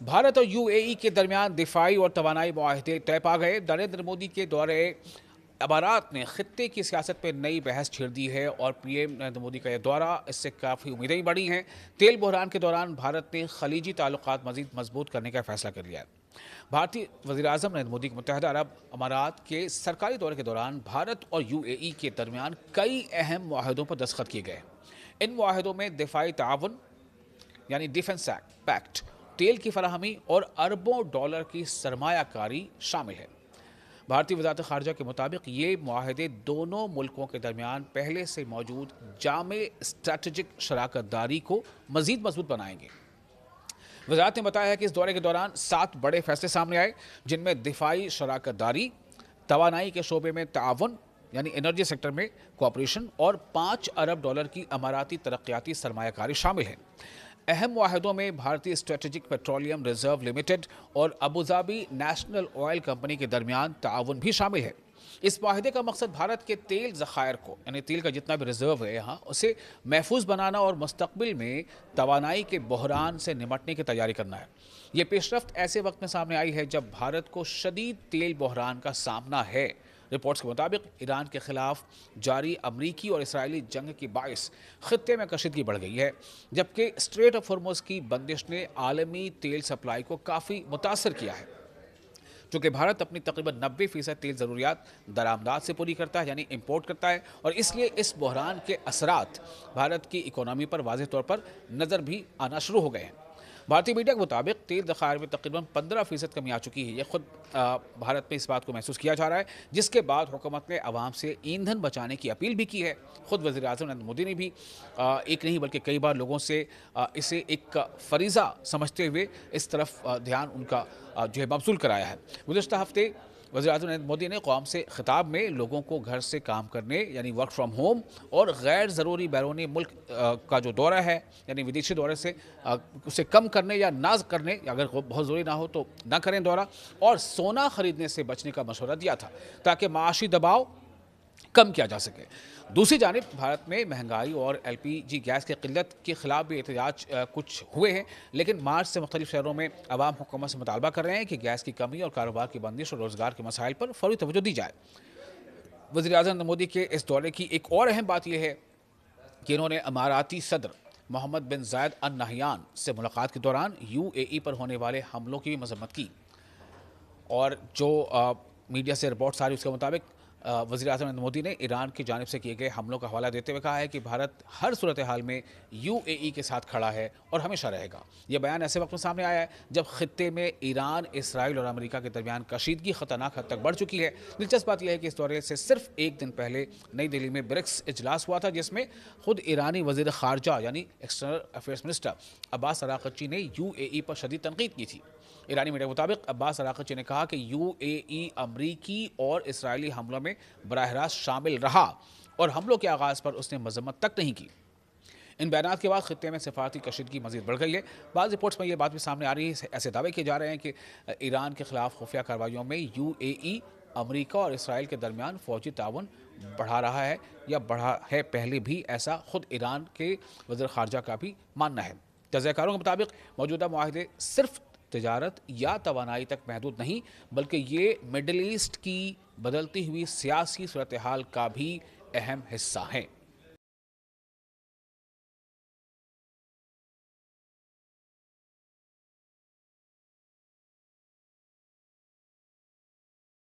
भारत और यूएई के दरमियान दिफाई और तवानाई मुआहदे तय पा गए। नरेंद्र मोदी के दौरे अमारात ने खित्ते की सियासत पर नई बहस छेड़ दी है और पीएम नरेंद्र मोदी का यह दौरा, इससे काफ़ी उम्मीदें बढ़ी हैं। तेल बहरान के दौरान भारत ने खलीजी ताल्लुकात मजीद मजबूत करने का फैसला कर लिया है। भारतीय वज़ीर-ए-आज़म नरेंद्र मोदी के मुत्तहदा अरब अमारात के सरकारी दौरे के दौरान भारत और यूएई के दरमियान कई अहम मुआहदों पर दस्तखत किए गए। इन मुआहदों में दिफाई ताउन यानी डिफेंस पैक्ट, तेल की फराहमी और अरबों डॉलर की सरमायाकारी शामिल है। भारतीय वज़ारत ख़ारजा के मुताबिक ये मुआहदे दोनों मुल्कों के दरमियान पहले से मौजूद जामे स्ट्रैटेजिक शराकत दारी को मज़ीद मजबूत बनाएंगे। वज़ारत ने बताया है कि इस दौरे के दौरान 7 बड़े फैसले सामने आए, जिनमें दिफाई शराकत दारी, तवानाई के शोबे में ताउन यानी एनर्जी सेक्टर में कोऑपरेशन और 5 अरब डॉलर की अमाराती तरक्याती सरमायाकारी शामिल है। अहम मुआहदों में भारतीय स्ट्रेटेजिक पेट्रोलियम रिजर्व लिमिटेड और अबूधाबी नेशनल ऑयल कंपनी के दरमियान ताउन भी शामिल है। इस मुआहदे का मकसद भारत के तेल ज़खायर को, यानी तेल का जितना भी रिजर्व है यहाँ, उसे महफूज बनाना और मुस्तकबिल में तवानाई के बहरान से निपटने की तैयारी करना है। ये पेशरफ्त ऐसे वक्त में सामने आई है जब भारत को शदीद तेल बहरान का सामना है। रिपोर्ट्स के मुताबिक ईरान के खिलाफ जारी अमरीकी और इसराइली जंग की बाइस खित्ते में कशीदगी बढ़ गई है, जबकि स्ट्रेट ऑफ हॉर्मुज़ की बंदिश ने आलमी तेल सप्लाई को काफ़ी मुतासर किया है। चूँकि भारत अपनी तकरीबन 90% तेल ज़रूरियात दरामदात से पूरी करता है, यानी इंपोर्ट करता है, और इसलिए इस बहरान के असरात भारत की इकोनॉमी पर वाज़ेह तौर पर नज़र भी आना शुरू हो गए हैं। भारतीय मीडिया के मुताबिक तेल ज़खायर में तकरीबन 15% कमी आ चुकी है। यह खुद भारत में इस बात को महसूस किया जा रहा है, जिसके बाद हुकूमत ने आवाम से ईंधन बचाने की अपील भी की है। खुद वज़ीर-ए-आज़म नरेंद्र मोदी ने भी एक नहीं बल्कि कई बार लोगों से इसे एक फ़रीज़ा समझते हुए इस तरफ ध्यान उनका जो है मबसूल कराया है। गुज़िश्ता हफ़्ते वज़ीर-ए-आज़म नरेंद्र मोदी ने कौम से खिताब में लोगों को घर से काम करने यानी वर्क फ्राम होम और गैर ज़रूरी बैरूनी मुल्क का जो दौरा है यानी विदेशी दौरे से उसे कम करने या ना करने, अगर बहुत ज़रूरी ना हो तो ना करें दौरा, और सोना ख़रीदने से बचने का मशवरा दिया था ताकि माशी दबाव कम किया जा सके। दूसरी जानिब भारत में महंगाई और एलपीजी गैस की किल्लत के खिलाफ भी एहतजाज कुछ हुए हैं, लेकिन मार्च से मुख्तलिफ शहरों में अवाम हुकूमत से मुतालबा कर रहे हैं कि गैस की कमी और कारोबार की बंदिश और रोज़गार के मसाइल पर फौरी तवज्जो दी जाए। वज़ीर-ए-आज़म नरेंद्र मोदी के इस दौरे की एक और अहम बात यह है कि इन्होंने अमाराती सदर मोहम्मद बिन जायद अल नहयान से मुलाकात के दौरान यूएई पर होने वाले हमलों की भी मजम्मत की, और जो मीडिया से रिपोर्ट्स आ रही उसके मुताबिक वज़ीर-ए-आज़म नरेंद्र मोदी ने ईरान की जानिब से किए गए हमलों का हवाला देते हुए कहा है कि भारत हर सूरत हाल में यूएई के साथ खड़ा है और हमेशा रहेगा। यह बयान ऐसे वक्त में सामने आया है जब खित्ते में ईरान, इसराइल और अमेरिका के दरमियान कशीदगी ख़तरनाक हद तक बढ़ चुकी है। दिलचस्प बात यह है कि इस दौरे से सिर्फ एक दिन पहले नई दिल्ली में ब्रिक्स इजलास हुआ था, जिसमें खुद ईरानी वज़ीर ख़ारजा यानी external affairs minister Abbas Araghchi ने यूएई पर शदीद तनकीद की थी। ईरानी मीडिया के मुताबिक अब्बास अराक़ची ने कहा कि यूएई अमरीकी और इसराइली हमलों में बराह रास्त शामिल रहा और हमलों के आगाज़ पर उसने मजम्मत तक नहीं की। इन बयानात के बाद खित्ते में सिफारती कशीदगी मज़ीद बढ़ गई है। बाद रिपोर्ट्स में यह बात भी सामने आ रही है, ऐसे दावे किए जा रहे हैं कि ईरान के खिलाफ खुफिया कार्रवाइयों में यूएई, अमरीका और इसराइल के दरमियान फ़ौजी ताउन बढ़ा रहा है या बढ़ा है पहले भी, ऐसा खुद ईरान के वज़ीर ख़ारजा का भी मानना है। तज़्ज़ियाकारों के मुताबिक मौजूदा मुआहदे सिर्फ तिजारत या तवानाई तक महदूद नहीं, बल्कि ये मिडल ईस्ट की बदलती हुई सियासी सूरत हाल का भी अहम हिस्सा हैं।